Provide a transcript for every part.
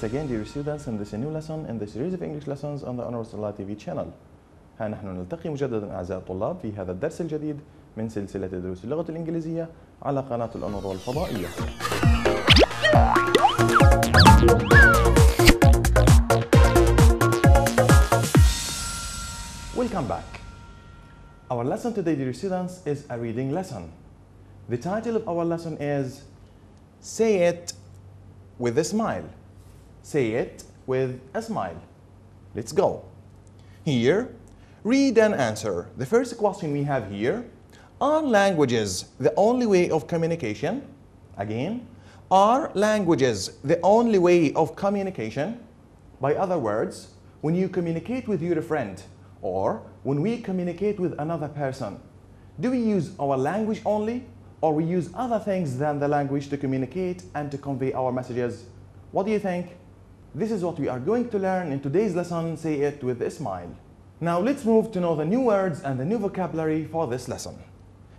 it again, dear students, in this new lesson in the series of English lessons on the أونروا TV channel. ها نحن نلتقي مجددا أعزائي الطلاب في هذا الدرس الجديد من سلسلة دروس اللغة الإنجليزية على قناة الأونروا الفضائية. Welcome back. Our lesson today, dear students, is a reading lesson. The title of our lesson is Say It with a Smile. Say it with a smile. Let's go. Here, read and answer. The first question we have here, are languages the only way of communication? Again, are languages the only way of communication? By other words, when you communicate with your friend or when we communicate with another person, do we use our language only or we use other things than the language to communicate and to convey our messages? What do you think? This is what we are going to learn in today's lesson, Say It with a Smile. Now let's move to know the new words and the new vocabulary for this lesson.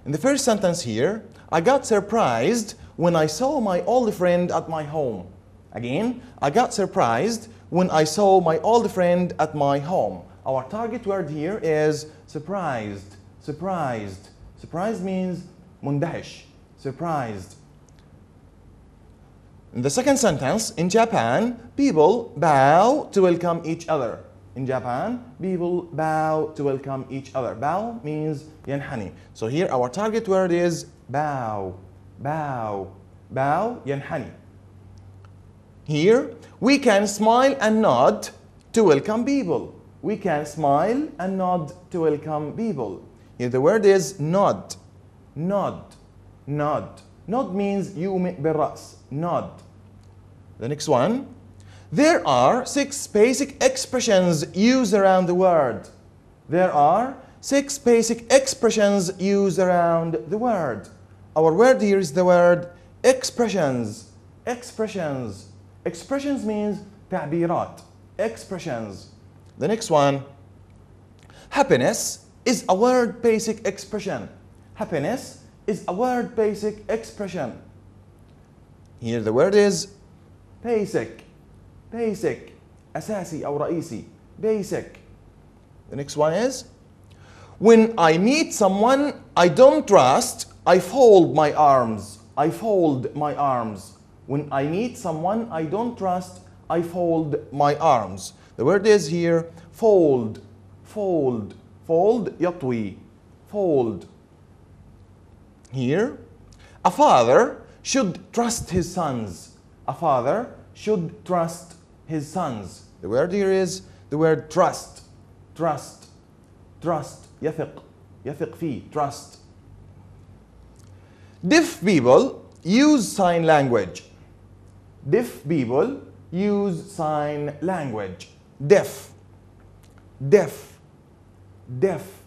In the first sentence here, I got surprised when I saw my old friend at my home. Again, I got surprised when I saw my old friend at my home. Our target word here is surprised. Surprised. Surprised means مندهش. Surprised. In the second sentence, in Japan, people bow to welcome each other. In Japan, people bow to welcome each other. Bow means ينحني. So here our target word is bow. Bow. Bow ينحني. Here, we can smile and nod to welcome people. We can smile and nod to welcome people. Here the word is nod. Nod. Nod. Nod means يومئ بالرأس. Nod. The next one. There are 6 basic expressions used around the word. There are 6 basic expressions used around the word. Our word here is the word expressions. Expressions. Expressions means تعبيرات. Expressions. The next one. Happiness is a word basic expression. Happiness is a word basic expression. Here the word is basic. Basic. أساسي أو رئيسي. Basic. The next one is when I meet someone I don't trust, I fold my arms. I fold my arms. When I meet someone I don't trust, I fold my arms. The word is here fold. Fold. Fold يطوي. Fold. Here, a father should trust his sons. A father should trust his sons. The word here is the word trust. Trust. Trust. يثق. يثق فيه. Trust. Deaf people use sign language. Deaf people use sign language. Deaf. Deaf. Deaf.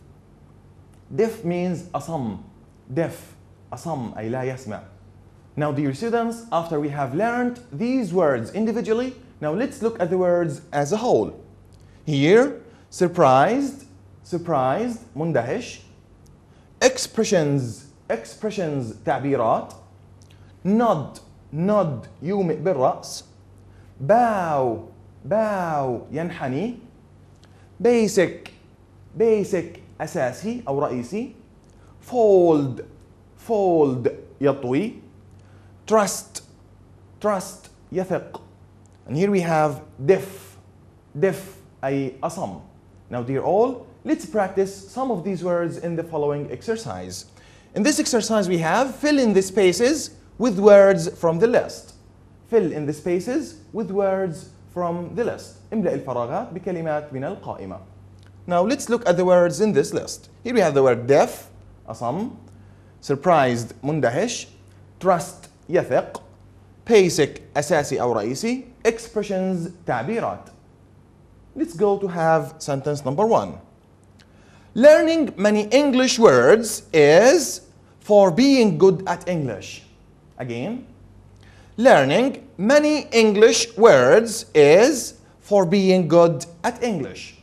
Deaf means أصم. Deaf. أصم أي لا يسمع. Now dear students, after we have learned these words individually, now let's look at the words as a whole. Here, surprised, surprised, مندهش. Expressions, expressions, تعبيرات. Nod, nod, يومئ بالرأس. Bow, bow, ينحني. Basic, basic, أساسي أو رئيسي. Fold, fold, يطوي. Trust, trust, يثق. And here we have deaf, deaf, أي أصم. Now dear all, let's practice some of these words in the following exercise. In this exercise we have fill in the spaces with words from the list. Fill in the spaces with words from the list. املأ الفراغات بكلمات من القائمة. Now let's look at the words in this list. Here we have the word deaf, أصم. Surprised, مندهش. Trust, يثق. Basic, أساسي أو رئيسي. Expressions, تعبيرات. Let's go to have sentence number 1. Learning many English words is for being good at English. Again. Learning many English words is for being good at English.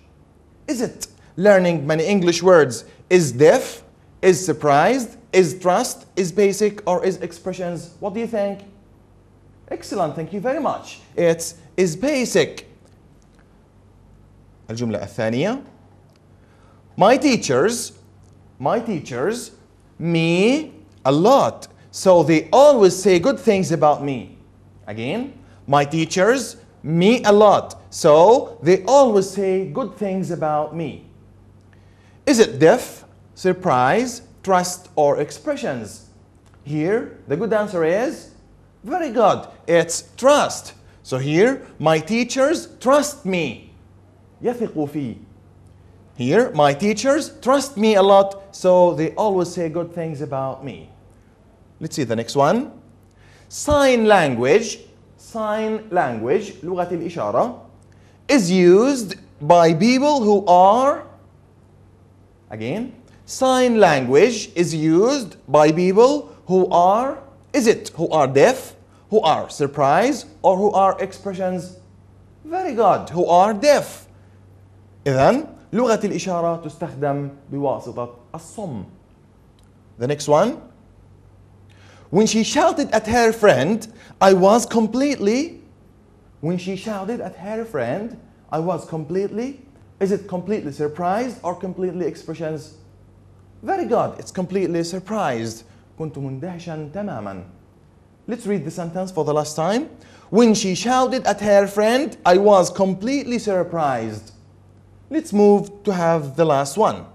Is it learning many English words is deaf, is surprised, is trust, is basic, or is expressions? What do you think? Excellent, thank you very much. It's is basic. الجملة الثانية. My teachers me a lot, so they always say good things about me. Again, my teachers me a lot, so they always say good things about me. Is it deaf, surprise, trust, or expressions? Here, the good answer is very good. It's trust. So here, my teachers trust me. يثقوا في. Here, my teachers trust me a lot, so they always say good things about me. Let's see the next one. Sign language, لغة الإشارة, is used by people who are, again, sign language is used by people who are, who are deaf, who are surprised, or who are expressions? Very good, who are deaf. إذن لغة الإشارة تستخدم بواسطة الصم. The next one. When she shouted at her friend, I was completely. When she shouted at her friend, I was completely. Is it completely surprised or completely expressions? Very good. It's completely surprised. كنت مندهشا تماما. Let's read the sentence for the last time. When she shouted at her friend, I was completely surprised. Let's move to have the last one.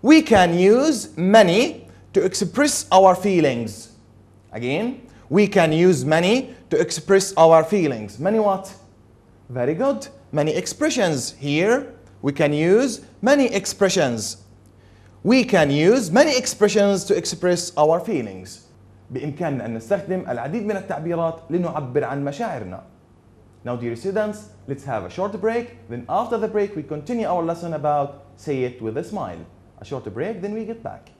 We can use many to express our feelings. Again, we can use many to express our feelings. Many what? Very good. Many expressions. Here, we can use many expressions. We can use many expressions to express our feelings. بإمكاننا أن نستخدم العديد من التعبيرات لنعبر عن مشاعرنا. Now, dear students, let's have a short break. Then after the break, we continue our lesson about say it with a smile. A short break, then we get back.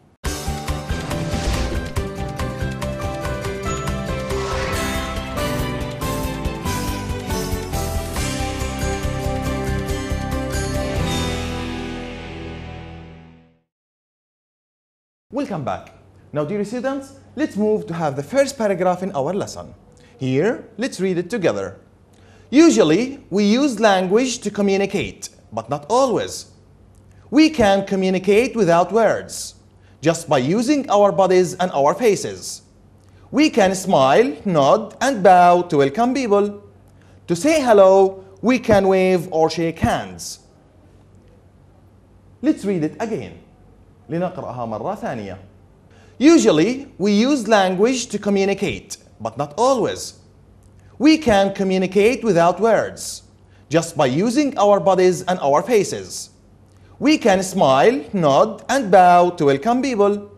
Welcome back. Now, dear students, let's move to have the first paragraph in our lesson. Here, let's read it together. Usually, we use language to communicate, but not always. We can communicate without words, just by using our bodies and our faces. We can smile, nod, and bow to welcome people. To say hello, we can wave or shake hands. Let's read it again. لنقرأها مرة ثانية. Usually, we use language to communicate, but not always. We can communicate without words, just by using our bodies and our faces. We can smile, nod, and bow to welcome people.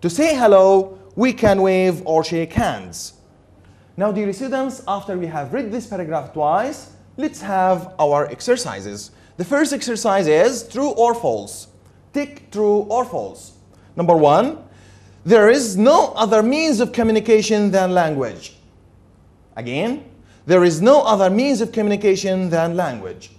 To say hello, we can wave or shake hands. Now, dear students, after we have read this paragraph twice, let's have our exercises. The first exercise is true or false. Tick true or false. Number one, there is no other means of communication than language. Again, there is no other means of communication than language.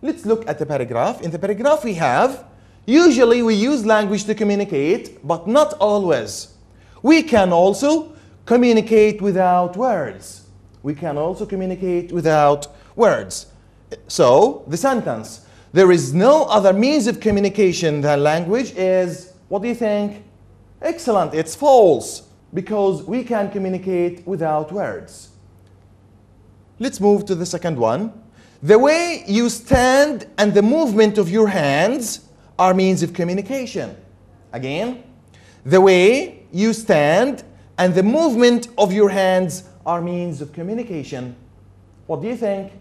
Let's look at the paragraph. In the paragraph we have, usually we use language to communicate, but not always. We can also communicate without words. We can also communicate without words. So, the sentence, there is no other means of communication than language is, what do you think? Excellent, it's false, because we can communicate without words. Let's move to the second one. The way you stand and the movement of your hands are means of communication. Again, the way you stand and the movement of your hands are means of communication. What do you think?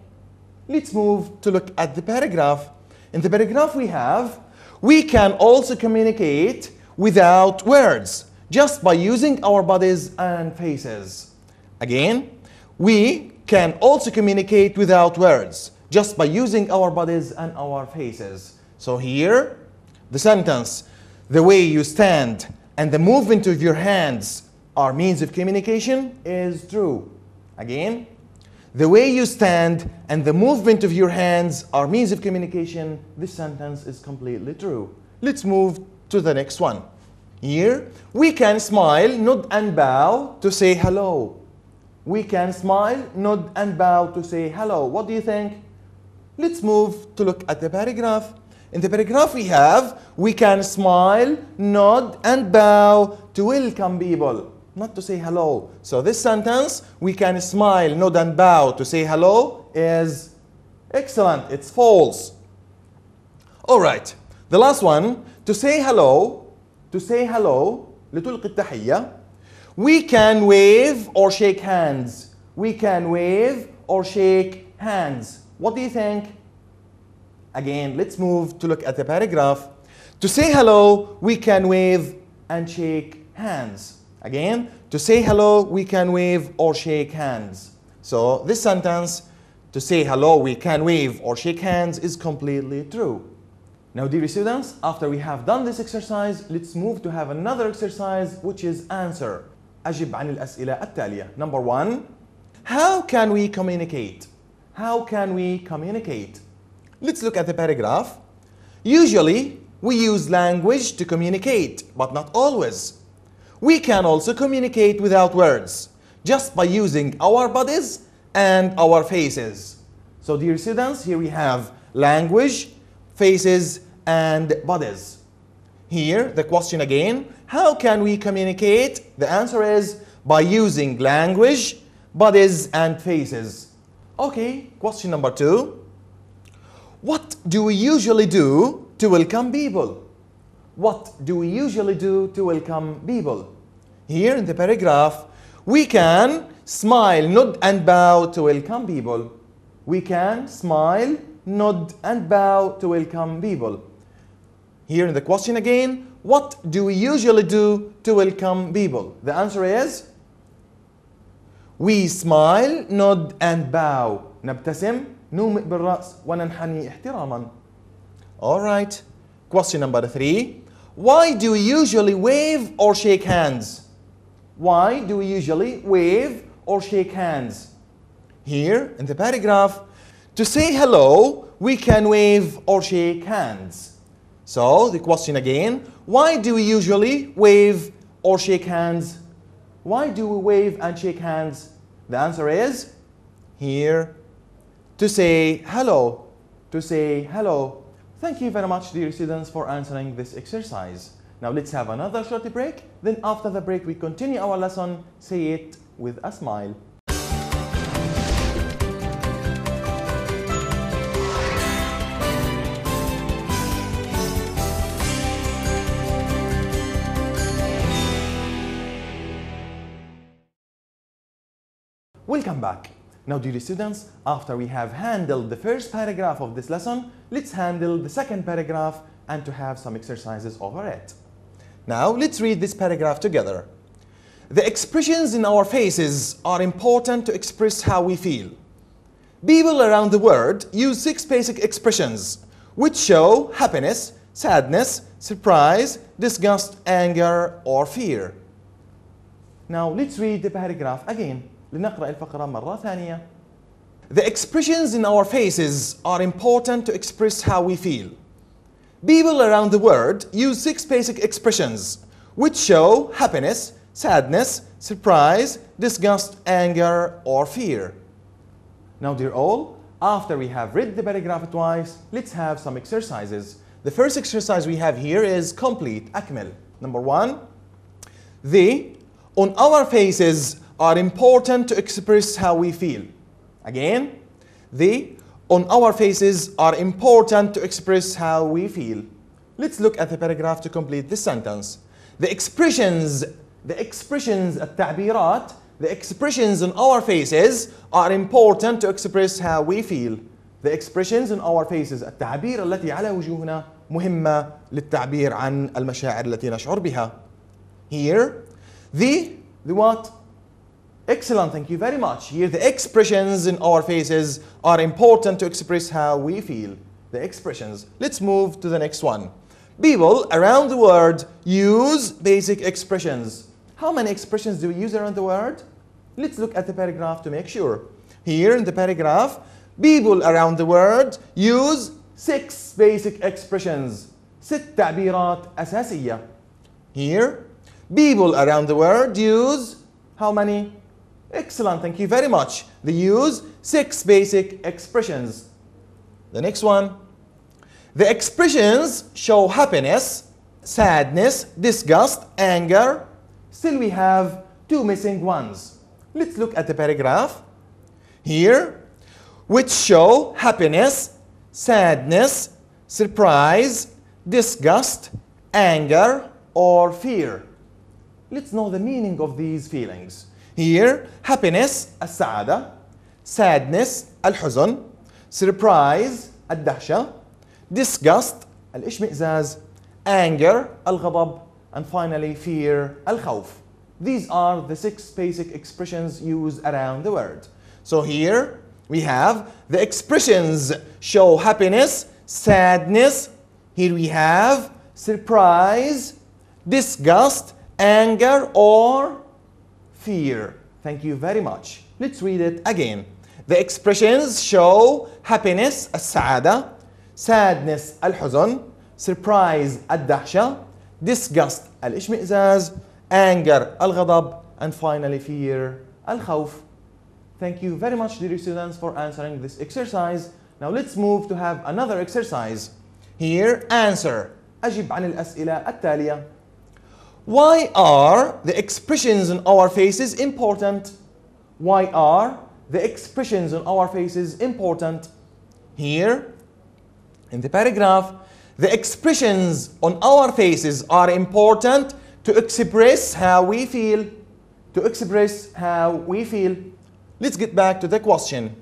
Let's move to look at the paragraph. In the paragraph we have, we can also communicate without words, just by using our bodies and faces. Again, we can also communicate without words, just by using our bodies and our faces. So here, the sentence, the way you stand and the movement of your hands are means of communication is true. Again, the way you stand and the movement of your hands are means of communication. This sentence is completely true. Let's move to the next one. Here, we can smile, nod, and bow to say hello. we can smile, nod, and bow to say hello. What do you think? Let's move to look at the paragraph. In the paragraph we can smile, nod, and bow to welcome people, not to say hello. So this sentence, we can smile, nod, and bow to say hello, is excellent. It's false. All right. The last one, to say hello, لتلقي التحية, we can wave or shake hands. We can wave or shake hands. What do you think? Again, let's move to look at the paragraph. To say hello, we can wave and shake hands. Again, to say hello, we can wave or shake hands. So this sentence, to say hello, we can wave or shake hands, is completely true. Now, dear students, after we have done this exercise, let's move to have another exercise, which is answer. أجب عن الأسئلة التالية. Number 1, how can we communicate? How can we communicate? Let's look at the paragraph. Usually, we use language to communicate, but not always. We can also communicate without words, just by using our bodies and our faces. So, dear students, here we have language, faces, and bodies. Here, the question again, how can we communicate? The answer is by using language, bodies, and faces. Okay, question number 2. What do we usually do to welcome people? What do we usually do to welcome people? Here in the paragraph, we can smile, nod, and bow to welcome people. We can smile, nod, and bow to welcome people. Here in the question again, what do we usually do to welcome people? The answer is we smile, nod, and bow. نبتسم، نومئ بالرأس، وننحني احتراما. All right. Question number 3. Why do we usually wave or shake hands? Why do we usually wave or shake hands? Here in the paragraph, to say hello, we can wave or shake hands. So the question again, why do we usually wave or shake hands? Why do we wave and shake hands? The answer is here, to say hello. To say hello. Thank you very much, dear students, for answering this exercise. Now let's have another short break. Then after the break, we continue our lesson. Say it with a smile. Welcome back. Now, dear students, after we have handled the first paragraph of this lesson, let's handle the second paragraph and to have some exercises over it. Now, let's read this paragraph together. The expressions in our faces are important to express how we feel. People around the world use 6 basic expressions, which show happiness, sadness, surprise, disgust, anger, or fear. Now, let's read the paragraph again. لنقرأ الفقرة مرة ثانية. The expressions in our faces are important to express how we feel. People around the world use 6 basic expressions, which show happiness, sadness, surprise, disgust, anger, or fear. Now, dear all, after we have read the paragraph twice, let's have some exercises. The first exercise we have here is complete, أكمل. Number 1, the on our faces are important to express how we feel. Again, the on our faces are important to express how we feel. Let's look at the paragraph to complete this sentence. The expressions, التعبيرات, the expressions on our faces are important to express how we feel. The expressions on our faces, التعابير التي على وجوهنا مهمة للتعبير عن المشاعر التي نشعر بها. Here, the what? Excellent, thank you very much. Here, the expressions in our faces are important to express how we feel. The expressions. Let's move to the next one. People around the world use basic expressions. How many expressions do we use around the world? Let's look at the paragraph to make sure. Here in the paragraph, people around the world use 6 basic expressions. 6 تعبيرات أساسية. Here, people around the world use how many? Excellent, thank you very much. They use 6 basic expressions. The next one. The expressions show happiness, sadness, disgust, anger. Still we have 2 missing ones. Let's look at the paragraph here, which show happiness, sadness, surprise, disgust, anger, or fear. Let's know the meaning of these feelings. Here, happiness, السعادة, sadness, الحزن, surprise, الدهشة, disgust, الاشمئزاز, anger, الغضب, and finally fear, الخوف. These are the 6 basic expressions used around the word. So here we have the expressions show happiness, sadness. Here we have surprise, disgust, anger, or fear. Thank you very much. Let's read it again. The expressions show happiness, السعادة, sadness, الحزن, surprise, الدهشة, disgust, الاشمئزاز, anger, الغضب, and finally fear, الخوف. Thank you very much, dear students, for answering this exercise. Now let's move to have another exercise. Here, answer. أجب عن الأسئلة التالية. Why are the expressions on our faces important? Why are the expressions on our faces important? Here, in the paragraph, the expressions on our faces are important to express how we feel. To express how we feel. Let's get back to the question.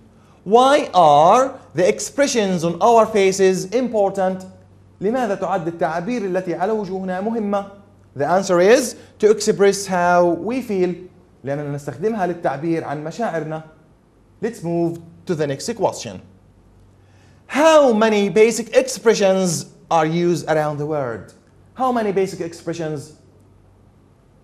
Why are the expressions on our faces important? لماذا تعد التعابير التي على وجوهنا مهمة؟ The answer is to express how we feel. لأننا نستخدمها للتعبير عن مشاعرنا. Let's move to the next question. How many basic expressions are used around the world? How many basic expressions?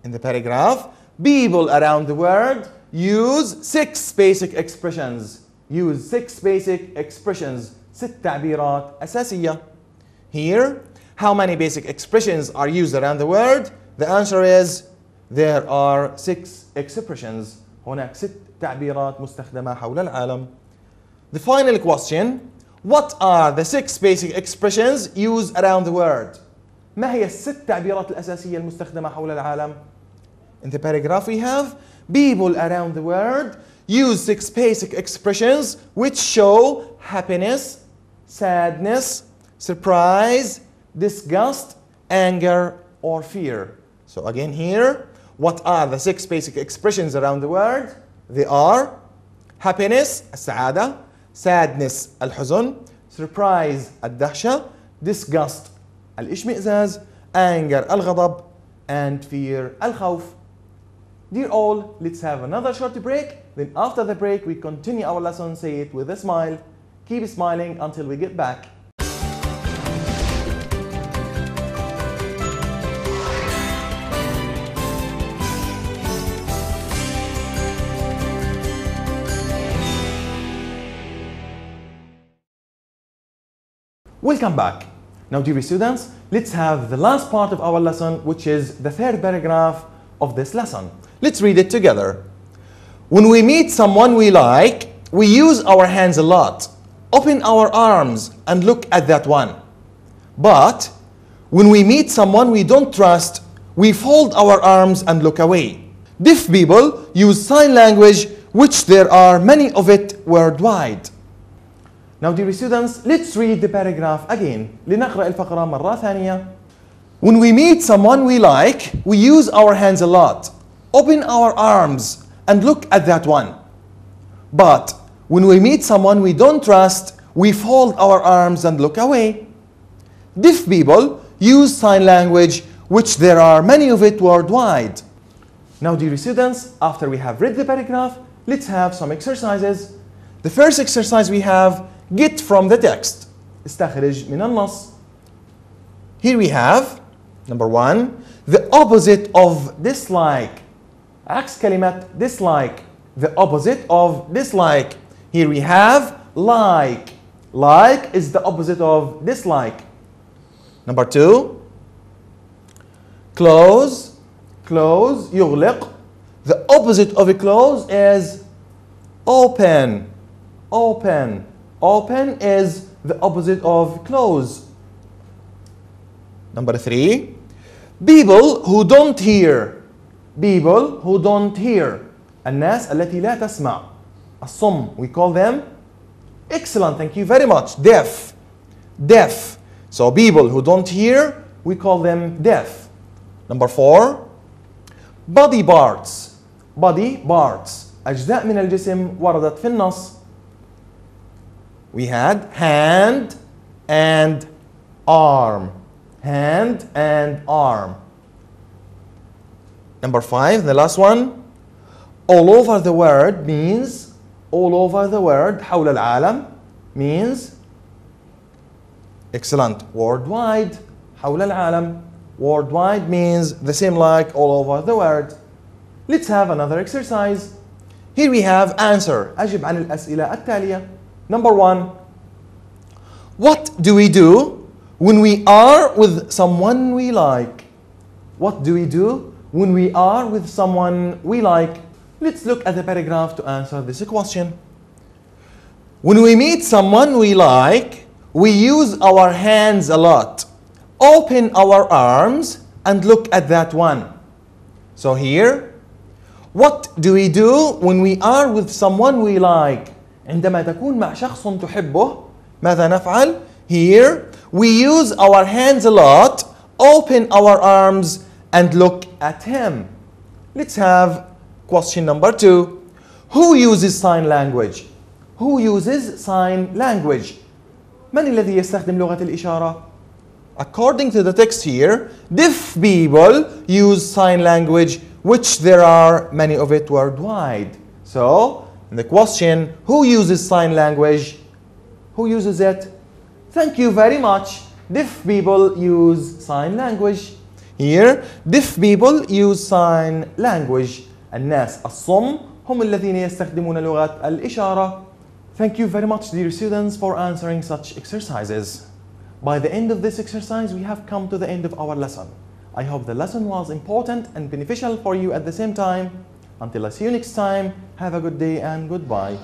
In the paragraph, people around the world use 6 basic expressions. Use 6 basic expressions. 6 تعبيرات أساسية. Here, how many basic expressions are used around the world? The answer is there are 6 expressions. هناك 6 تعبيرات مستخدمة حول العالم. The final question, what are the 6 basic expressions used around the world? ما هي ال6 تعبيرات الأساسية المستخدمة حول العالم? In the paragraph we have people around the world use 6 basic expressions which show happiness, sadness, surprise, disgust, anger, or fear. So again here, what are the 6 basic expressions around the world? They are happiness, السعادة, sadness, الحزن, surprise, الدهشة, disgust, الاشمئزاز, anger, الغضب, and fear, الخوف. Dear all, let's have another short break. Then after the break, we continue our lesson. Say it with a smile. Keep smiling until we get back. Welcome back. Now, dear students, let's have the last part of our lesson, which is the 3rd paragraph of this lesson. Let's read it together. When we meet someone we like, we use our hands a lot. Open our arms and look at that one. But when we meet someone we don't trust, we fold our arms and look away. Deaf people use sign language, which there are many of it worldwide. Now, dear students, let's read the paragraph again. لنقرأ الفقرة مرة ثانية. When we meet someone we like, we use our hands a lot. Open our arms and look at that one. But when we meet someone we don't trust, we fold our arms and look away. Deaf people use sign language, which there are many of it worldwide. Now, dear students, after we have read the paragraph, let's have some exercises. The first exercise we have, get from the text. استخرج من النص. Here we have, number 1, the opposite of dislike. عكس كلمة dislike. The opposite of dislike. Here we have like. Like is the opposite of dislike. Number 2, close. Close, يغلق. The opposite of close is open. Open. Open is the opposite of close. Number 3. People who don't hear. People who don't hear. الناس التي لا تسمع. الصم. We call them. Excellent. Thank you very much. Deaf. Deaf. So people who don't hear, we call them deaf. Number 4. Body parts. Body parts. أجزاء من الجسم وردت في النص. We had hand and arm. Hand and arm. Number 5, the last one. All over the world means, all over the world, حول العالم, means, excellent, worldwide, حول العالم. Worldwide means the same like all over the world. Let's have another exercise. Here we have answer. أجب عن الأسئلة التالية. Number 1. What do we do when we are with someone we like? What do we do when we are with someone we like? Let's look at the paragraph to answer this question. When we meet someone we like, we use our hands a lot. Open our arms and look at that one. So here, what do we do when we are with someone we like? عندما تكون مع شخص تحبه ماذا نفعل؟ Here we use our hands a lot, open our arms and look at him. Let's have question number 2. Who uses sign language? Who uses sign language? من الذي يستخدم لغة الإشارة؟ According to the text here, deaf people use sign language, which there are many of it worldwide. So, in the question, who uses sign language? Who uses it? Thank you very much. Deaf people use sign language. Here, deaf people use sign language. الناس الصم هم الذين يستخدمون لغة الإشارة. Thank you very much, dear students, for answering such exercises. By the end of this exercise, we have come to the end of our lesson. I hope the lesson was important and beneficial for you at the same time. Until I see you next time, have a good day and goodbye.